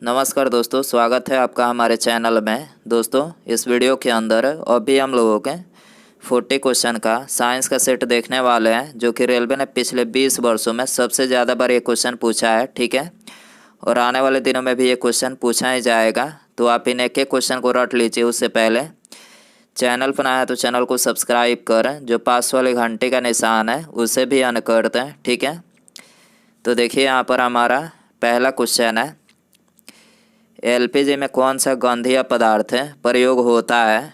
नमस्कार दोस्तों, स्वागत है आपका हमारे चैनल में। दोस्तों, इस वीडियो के अंदर अभी हम लोगों के 40 क्वेश्चन का साइंस का सेट देखने वाले हैं, जो कि रेलवे ने पिछले 20 वर्षों में सबसे ज़्यादा बार ये क्वेश्चन पूछा है। ठीक है, और आने वाले दिनों में भी ये क्वेश्चन पूछा ही जाएगा। तो आप इन एक एक क्वेश्चन को रट लीजिए। उससे पहले चैनल पर आया तो चैनल को सब्सक्राइब कर, जो पास वाले घंटे का निशान है उसे भी ऑन कर दें। ठीक है, तो देखिए यहाँ पर हमारा पहला क्वेश्चन है, एलपीजी में कौन सा गंधीय पदार्थ प्रयोग होता है।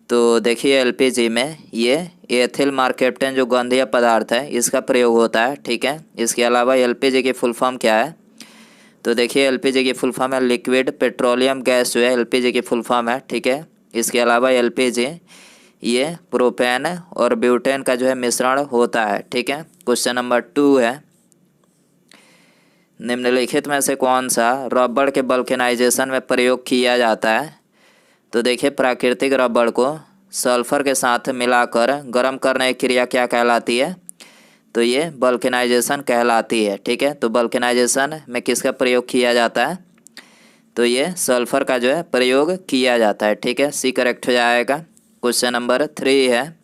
तो देखिए एलपीजी में ये एथिल मार्केप्टेन जो गंधीय पदार्थ है इसका प्रयोग होता है। ठीक है, इसके अलावा एलपीजी की फुल फॉर्म क्या है। तो देखिए एलपीजी की फुल फॉर्म है लिक्विड पेट्रोलियम गैस, जो है एलपीजी की फुल फॉर्म है। ठीक है, इसके अलावा एलपीजी ये प्रोपेन और ब्यूटेन का जो है मिश्रण होता है। ठीक है, क्वेश्चन नंबर 2 है, निम्नलिखित में से कौन सा रबड़ के वल्केनाइजेशन में प्रयोग किया जाता है। तो देखिए प्राकृतिक रबड़ को सल्फर के साथ मिलाकर गर्म करने की क्रिया क्या कहलाती है। तो ये वल्केनाइजेशन कहलाती है। ठीक है, तो वल्केनाइजेशन में किसका प्रयोग किया जाता है। तो ये सल्फर का जो है प्रयोग किया जाता है। ठीक है, सी करेक्ट हो जाएगा। क्वेश्चन नंबर 3 है,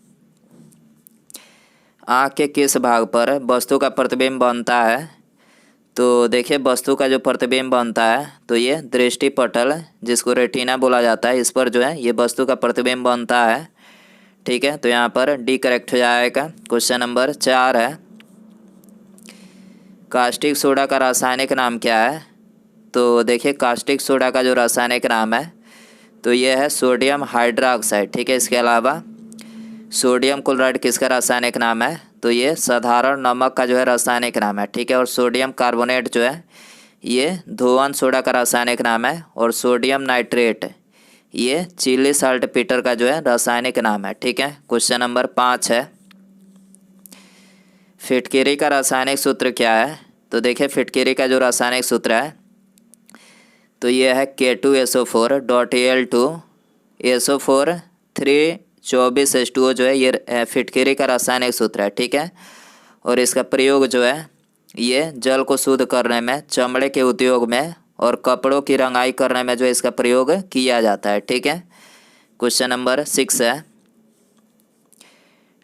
आँख के किस भाग पर वस्तु का प्रतिबिंब बनता है। तो देखिए वस्तु का जो प्रतिबिंब बनता है तो ये दृष्टि पटल, जिसको रेटिना बोला जाता है, इस पर जो है ये वस्तु का प्रतिबिंब बनता है। ठीक है, तो यहाँ पर डी करेक्ट हो जाएगा। क्वेश्चन नंबर 4 है, कास्टिक सोडा का रासायनिक नाम क्या है। तो देखिए कास्टिक सोडा का जो रासायनिक नाम है तो ये है सोडियम हाइड्रोक्साइड। ठीक है, इसके अलावा सोडियम क्लोराइड किसका रासायनिक नाम है। तो ये साधारण नमक का जो है रासायनिक नाम है। ठीक है, और सोडियम कार्बोनेट जो है ये धोवन सोडा का रासायनिक नाम है, और सोडियम नाइट्रेट ये चिली साल्ट पीटर का जो है रासायनिक नाम है। ठीक है, क्वेश्चन नंबर 5 है, फिटकिरी का रासायनिक सूत्र क्या है। तो देखिए फिटकिरी का जो रासायनिक सूत्र है तो ये है K2SO4 Al2 SO4 324H2O जो है ये फिटकिरी का रासायनिक सूत्र है। ठीक है, और इसका प्रयोग जो है ये जल को शुद्ध करने में, चमड़े के उद्योग में और कपड़ों की रंगाई करने में जो इसका प्रयोग किया जाता है। ठीक है, क्वेश्चन नंबर 6 है,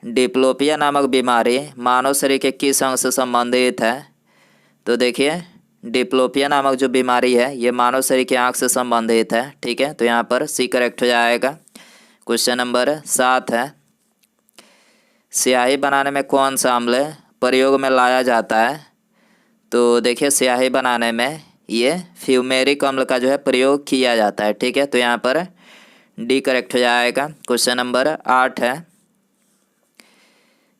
डिप्लोपिया नामक बीमारी मानव शरीर के किस अंग से संबंधित है। तो देखिए डिप्लोपिया नामक जो बीमारी है ये मानव शरीर की आँख से संबंधित है। ठीक है, तो यहाँ पर सी करेक्ट हो जाएगा। क्वेश्चन नंबर 7 है, स्याही बनाने में कौन सा अम्ल प्रयोग में लाया जाता है। तो देखिए स्याही बनाने में ये फ्यूमेरिक अम्ल का जो है प्रयोग किया जाता है। ठीक है, तो यहाँ पर डी करेक्ट हो जाएगा। क्वेश्चन नंबर 8 है,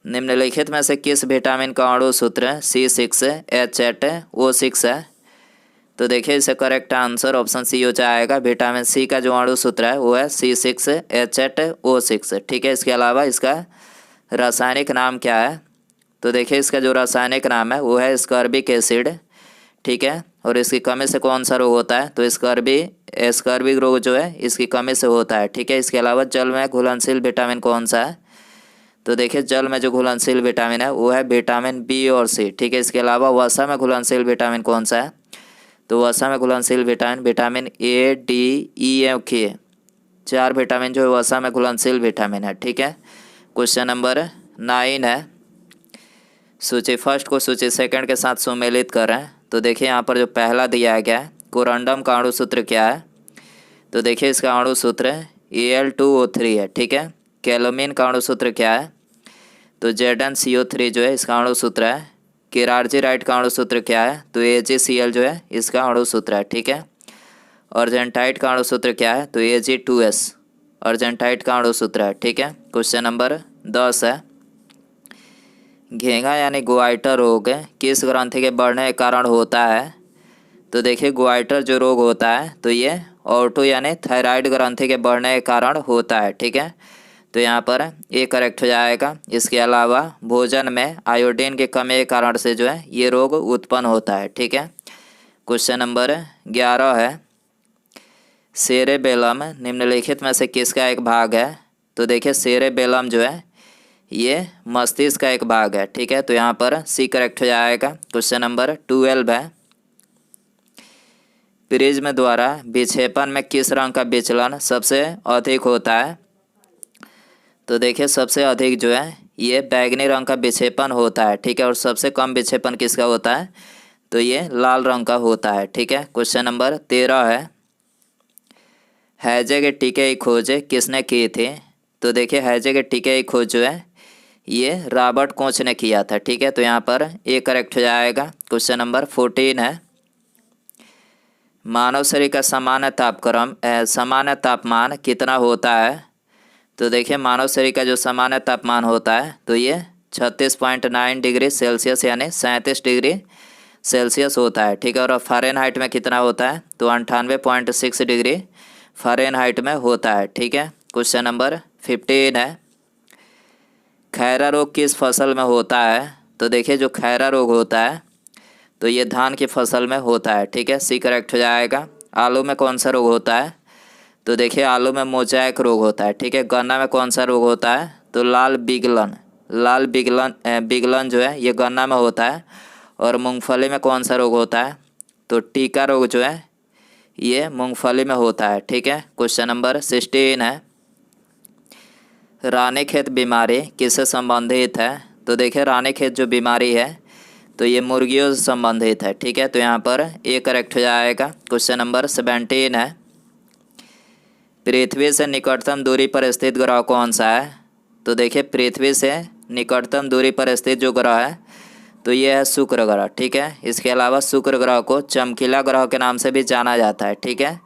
निम्नलिखित में से किस विटामिन का अणु सूत्र C6H8O6 है। तो देखिए इसे करेक्ट आंसर ऑप्शन सी हो जाएगा। विटामिन सी का जो अणु सूत्र है वो है C6H8O6। ठीक है, इसके अलावा इसका रासायनिक नाम क्या है। तो देखिए इसका जो रासायनिक नाम है वो है स्कर्बिक एसिड। ठीक है, और इसकी कमी से कौन सा रोग होता है। तो स्कर्बिक रोग जो है इसकी कमी से होता है। ठीक है, इसके अलावा जल में घुलनशील विटामिन कौन सा है। तो देखिए जल में जो घुलनशील विटामिन है वो है विटामिन बी और सी। ठीक है, इसके अलावा वसा में घुलनशील विटामिन कौन सा है। तो वसा में घुलनशील vitamin A, D, E, K, 4 vitamin जो है वसा में घुलनशील विटामिन है। ठीक है, क्वेश्चन नंबर 9 है, सूची फर्स्ट को सूची सेकंड के साथ सुमेलित करें। तो देखिए यहाँ पर जो पहला दिया गया है, कोरंडम का अणु सूत्र क्या है। तो देखिए इसका अणु सूत्र Al2O3 है। ठीक है, कैलोमीन का अणु सूत्र क्या है। तो ZnCO3 जो है इसका अणु सूत्र है। किरार्जीराइट का अणु सूत्र क्या है। तो AgCl जो है इसका अणु सूत्र है। ठीक है, अर्जेंटाइट का अणु सूत्र क्या है। तो Ag2S अर्जेंटाइट का अणु सूत्र है। ठीक है, क्वेश्चन नंबर 10 है, घेंगा यानी गुआइटर रोग किस ग्रंथि के बढ़ने के कारण होता है। तो देखिए गुआइटर जो रोग होता है तो ये ऑटो यानी थायराइड ग्रंथि के बढ़ने के कारण होता है। ठीक है, तो यहाँ पर ए करेक्ट हो जाएगा। इसके अलावा भोजन में आयोडीन की कमी के कारण से जो है ये रोग उत्पन्न होता है। ठीक है, क्वेश्चन नंबर 11 है, सेरेबेलम निम्नलिखित में से किसका एक भाग है। तो देखिए सेरेबेलम जो है ये मस्तिष्क का एक भाग है। ठीक है, तो यहाँ पर सी करेक्ट हो जाएगा। क्वेश्चन नंबर 12 है, प्रिज्म द्वारा विक्षेपण में किस रंग का विचलन सबसे अधिक होता है? तो देखिए सबसे अधिक जो है ये बैगनी रंग का विक्षेपण होता है, ठीक है। और सबसे कम विक्षेपण किसका होता है? तो ये लाल रंग का होता है, ठीक है। क्वेश्चन नंबर 13 है, हैजे के टीके की खोज किसने की थी? तो देखिए हैजे के टीके की खोज जो है ये रॉबर्ट कोच ने किया था, ठीक है। तो यहाँ पर ए करेक्ट हो जाएगा। क्वेश्चन नंबर 14 है, मानव शरीर का सामान्य तापमान कितना होता है? तो देखिए मानव शरीर का जो सामान्य तापमान होता है तो ये 36.9 डिग्री सेल्सियस यानी 37 डिग्री सेल्सियस होता है, ठीक है। और फ़ारेनहाइट में कितना होता है? तो 98.6 डिग्री फ़ारेनहाइट में होता है, ठीक है। क्वेश्चन नंबर 15 है, खैरा रोग किस फसल में होता है? तो देखिए जो खैरा रोग होता है तो ये धान की फसल में होता है, ठीक है। सी करेक्ट हो जाएगा। आलू में कौन सा रोग होता है? तो देखिए आलू में मोज़ेक रोग होता है, ठीक है। गन्ना में कौन सा रोग होता है? तो लाल बिगलन जो है ये गन्ना में होता है। और मूंगफली में कौन सा रोग होता है? तो टीका रोग जो है ये मूंगफली में होता है, ठीक है। क्वेश्चन नंबर 16 है, रानीखेत बीमारी किससे संबंधित है? तो देखिए रानीखेत जो बीमारी है तो ये मुर्गियों से संबंधित है, ठीक है। तो यहाँ पर ए करेक्ट हो जाएगा। क्वेश्चन नंबर 17 है, पृथ्वी से निकटतम दूरी पर स्थित ग्रह कौन सा है? तो देखिए पृथ्वी से निकटतम दूरी पर स्थित जो ग्रह है तो ये है शुक्र ग्रह, ठीक है। इसके अलावा शुक्र ग्रह को चमकीला ग्रह के नाम से भी जाना जाता है, ठीक है।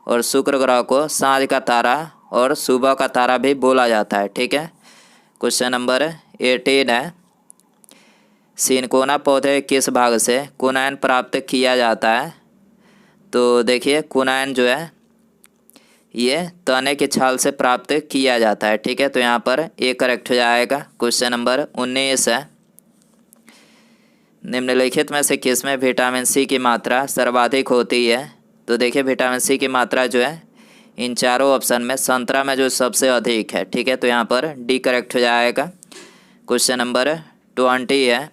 और शुक्र ग्रह को सांझ का तारा और सुबह का तारा भी बोला जाता है, ठीक है। क्वेश्चन नंबर 18 है, सिनकोना पौधे किस भाग से कुनैन प्राप्त किया जाता है? तो देखिए कुनैन जो है ये तने की छाल से प्राप्त किया जाता है, ठीक है। तो यहाँ पर ए करेक्ट हो जाएगा। क्वेश्चन नंबर 19 है, निम्नलिखित में से किसमें विटामिन सी की मात्रा सर्वाधिक होती है? तो देखिए विटामिन सी की मात्रा जो है इन चारों ऑप्शन में संतरा में जो सबसे अधिक है, ठीक है। तो यहाँ पर डी करेक्ट हो जाएगा। क्वेश्चन नंबर 20 है,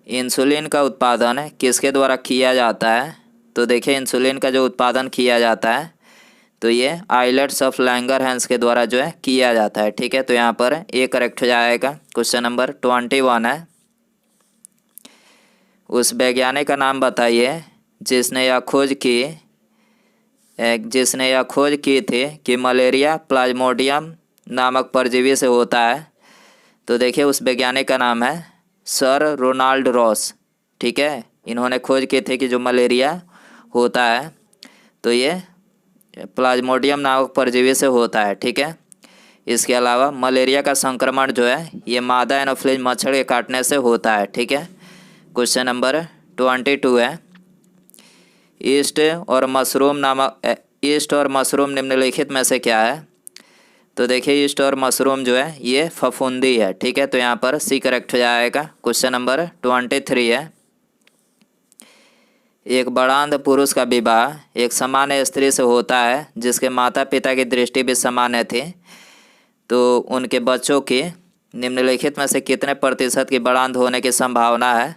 इंसुलिन का उत्पादन किसके द्वारा किया जाता है? तो देखिए इंसुलिन का जो उत्पादन किया जाता है तो ये आइलेट्स ऑफ लैंगरहैंस के द्वारा जो है किया जाता है, ठीक है। तो यहाँ पर ए करेक्ट हो जाएगा। क्वेश्चन नंबर 21 है, उस वैज्ञानिक का नाम बताइए जिसने यह खोज की थी कि मलेरिया प्लाज्मोडियम नामक परजीवी से होता है। तो देखिए उस वैज्ञानिक का नाम है सर रोनाल्ड रॉस, ठीक है। इन्होंने खोज की थी कि जो मलेरिया होता है तो ये प्लाज्मोडियम नामक परजीवी से होता है, ठीक है। इसके अलावा मलेरिया का संक्रमण जो है ये मादा एनोफ्लिज मच्छर के काटने से होता है, ठीक है। क्वेश्चन नंबर 22 है, ईस्ट और मशरूम निम्नलिखित में से क्या है? तो देखिए ईस्ट और मशरूम जो है ये फफूंदी है, ठीक है। तो यहाँ पर सी करेक्ट हो जाएगा। क्वेश्चन नंबर 23 है, एक बड़ांध पुरुष का विवाह एक सामान्य स्त्री से होता है जिसके माता पिता की दृष्टि भी सामान्य थी, तो उनके बच्चों की निम्नलिखित में से कितने प्रतिशत की बड़ांध होने की संभावना है?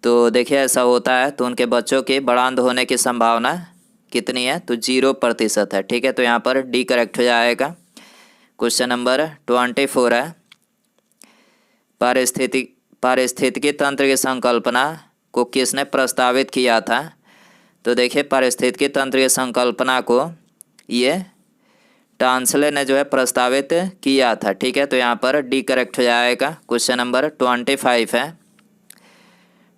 तो देखिए ऐसा होता है तो उनके बच्चों की बड़ांध होने की संभावना कितनी है? तो 0% है, ठीक है। तो यहाँ पर डी करेक्ट हो जाएगा। क्वेश्चन नंबर 24 है, पारिस्थितिकी तंत्र की संकल्पना को किसने प्रस्तावित किया था? तो देखिए पारिस्थितिकी तंत्र की संकल्पना को ये टांसले ने जो है प्रस्तावित किया था, ठीक है। तो यहाँ पर डी करेक्ट हो जाएगा। क्वेश्चन नंबर 25 है,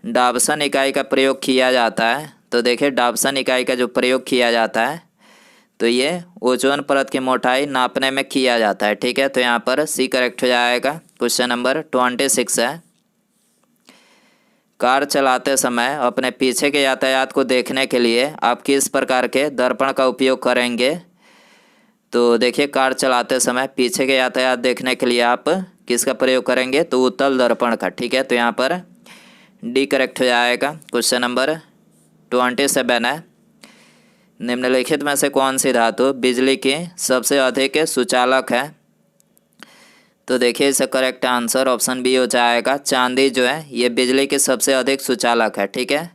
डाबसन इकाई का प्रयोग किया जाता है। तो देखिए डाबसन इकाई का जो प्रयोग किया जाता है तो ये ओजोन परत की मोटाई नापने में किया जाता है, ठीक है। तो यहाँ पर सी करेक्ट हो जाएगा। क्वेश्चन नंबर 26 है, कार चलाते समय अपने पीछे के यातायात को देखने के लिए आप किस प्रकार के दर्पण का उपयोग करेंगे? तो देखिए कार चलाते समय पीछे के यातायात देखने के लिए आप किसका प्रयोग करेंगे? तो उत्तल दर्पण का, ठीक है। तो यहाँ पर डी करेक्ट हो जाएगा। क्वेश्चन नंबर 27 है, निम्नलिखित में से कौन सी धातु बिजली की सबसे अधिक सुचालक है? तो देखिए इसका करेक्ट आंसर ऑप्शन बी हो जाएगा, चांदी जो है ये बिजली की सबसे अधिक सुचालक है, ठीक है।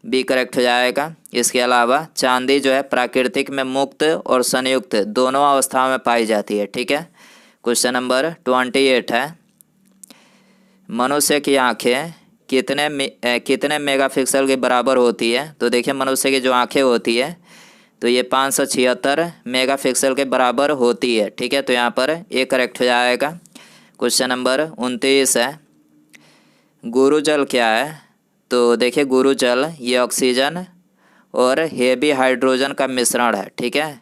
बी करेक्ट हो जाएगा। इसके अलावा चांदी जो है प्राकृतिक में मुक्त और संयुक्त दोनों अवस्थाओं में पाई जाती है। ठीक है, क्वेश्चन नंबर 28 है, मनुष्य की आंखें कितने मेगापिक्सल के बराबर होती है? तो देखिए मनुष्य की जो आंखें होती है तो ये 576 मेगापिक्सल के बराबर होती है। ठीक है, तो यहाँ पर ए करेक्ट हो जाएगा। क्वेश्चन नंबर 29 है, गुरुजल क्या है? तो देखिए गुरुजल ये ऑक्सीजन और हेवी हाइड्रोजन का मिश्रण है। ठीक है,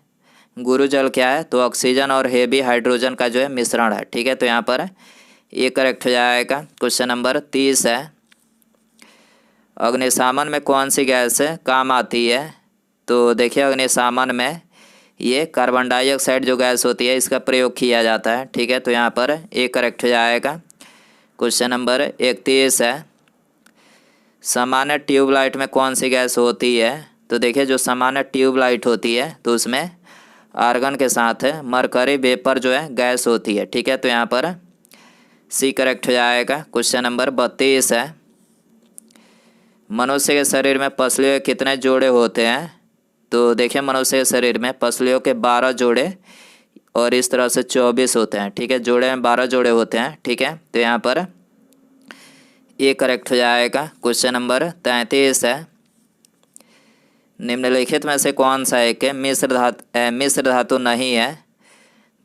गुरुजल क्या है? तो ऑक्सीजन और हेवी हाइड्रोजन का जो है मिश्रण है। ठीक है, तो यहाँ पर ये करेक्ट हो जाएगा। क्वेश्चन नंबर 30 है, अग्निशामन में कौन सी गैस काम आती है? तो देखिए अग्निशामन में ये कार्बन डाइऑक्साइड जो गैस होती है इसका प्रयोग किया जाता है। ठीक है, तो यहाँ पर ए करेक्ट हो जाएगा। क्वेश्चन नंबर 31 है, सामान्य ट्यूबलाइट में कौन सी गैस होती है? तो देखिए जो सामान्य ट्यूबलाइट होती है तो उसमें आर्गन के साथ मरकरी वेपर जो है गैस होती है। ठीक है, तो यहाँ पर सी करेक्ट हो जाएगा। क्वेश्चन नंबर 32 है, मनुष्य के शरीर में पसलियों के कितने जोड़े होते हैं? तो देखिए मनुष्य के शरीर में पसलियों के 12 जोड़े और इस तरह से 24 होते हैं। ठीक है, जोड़े में 12 जोड़े होते हैं। ठीक है, तो यहाँ पर ये करेक्ट हो जाएगा। क्वेश्चन नंबर 33 है, निम्नलिखित में से कौन सा एक मिश्र धातु नहीं है?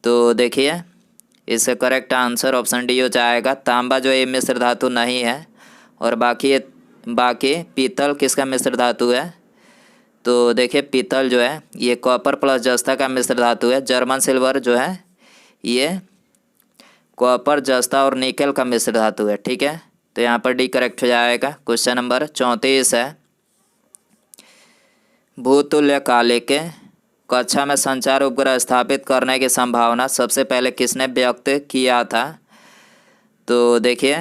तो देखिए इसका करेक्ट आंसर ऑप्शन डी हो जाएगा। तांबा जो है मिश्र धातु नहीं है और बाकी पीतल किसका मिश्र धातु है? तो देखिए पीतल जो है ये कॉपर प्लस जस्ता का मिश्र धातु है। जर्मन सिल्वर जो है ये कॉपर जस्ता और निकल का मिश्र धातु है। ठीक है, तो यहाँ पर डी करेक्ट हो जाएगा। क्वेश्चन नंबर 34 है, भूतुल्यकालिक कक्षा में संचार उपग्रह स्थापित करने की संभावना सबसे पहले किसने व्यक्त किया था? तो देखिए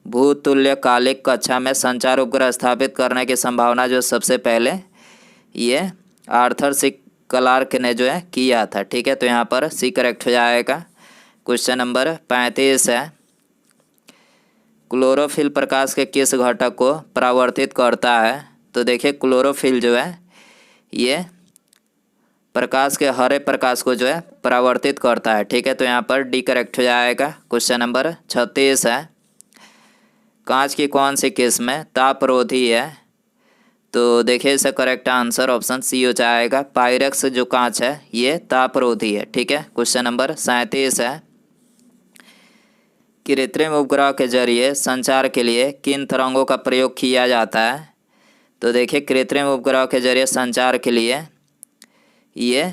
भूतुल्यकालिक कक्षा में संचार उपग्रह स्थापित करने की संभावना जो सबसे पहले ये आर्थर सी क्लार्क ने जो है किया था। ठीक है, तो यहाँ पर सी करेक्ट हो जाएगा। क्वेश्चन नंबर 35 है, क्लोरोफिल प्रकाश के किस घटक को परावर्तित करता है? तो देखिए क्लोरोफिल जो है ये प्रकाश के हरे प्रकाश को जो है परावर्तित करता है। ठीक है, तो यहाँ पर डी करेक्ट हो जाएगा। क्वेश्चन नंबर 36 है, कांच की कौन सी किस्म तापरोधी है? तो देखिए इसका करेक्ट आंसर ऑप्शन सी हो जाएगा। पायरेक्स जो कांच है ये तापरोधी है। ठीक है, क्वेश्चन नंबर 37 है, कृत्रिम उपग्रह के जरिए संचार के लिए किन तरंगों का प्रयोग किया जाता है? तो देखिए कृत्रिम उपग्रह के जरिए संचार के लिए ये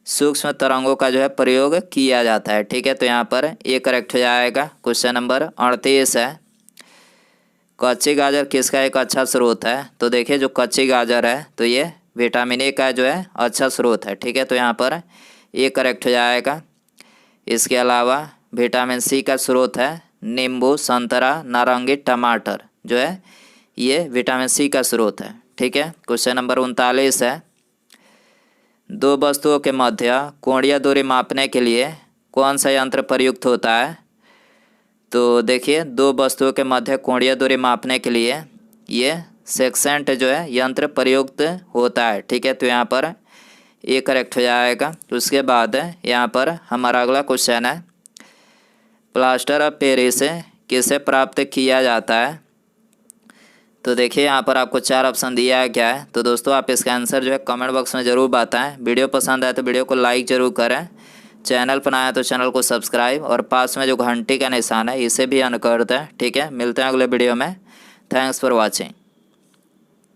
सूक्ष्म तरंगों का जो है प्रयोग किया जाता है। ठीक है, तो यहाँ पर ये करेक्ट हो जाएगा। क्वेश्चन नंबर 38 है, कच्ची गाजर किसका एक अच्छा स्रोत है? तो देखिए जो कच्ची गाजर है तो ये विटामिन ए का जो है अच्छा स्रोत है। ठीक है, तो यहाँ पर ये करेक्ट हो जाएगा। इसके अलावा विटामिन सी का स्रोत है नींबू, संतरा, नारंगी, टमाटर जो है ये विटामिन सी का स्रोत है। ठीक है, क्वेश्चन नंबर 39 है, दो वस्तुओं के मध्य कोणीय दूरी मापने के लिए कौन सा यंत्र प्रयुक्त होता है? तो देखिए दो वस्तुओं के मध्य कोणीय दूरी मापने के लिए ये सेक्सेंट जो है यंत्र प्रयुक्त होता है। ठीक है, तो यहाँ पर ये करेक्ट हो जाएगा। उसके बाद यहाँ पर हमारा अगला क्वेश्चन है, प्लास्टर ऑफ पेरिस किसे प्राप्त किया जाता है? तो देखिए यहाँ पर आपको 4 ऑप्शन दिया है क्या है। तो दोस्तों आप इसका आंसर जो है कमेंट बॉक्स में ज़रूर बताएं। वीडियो पसंद आए तो वीडियो को लाइक ज़रूर करें, चैनल पर आया तो चैनल को सब्सक्राइब और पास में जो घंटी का निशान है इसे भी ऑन कर दें। ठीक है, मिलते हैं अगले वीडियो में। Thanks for watching.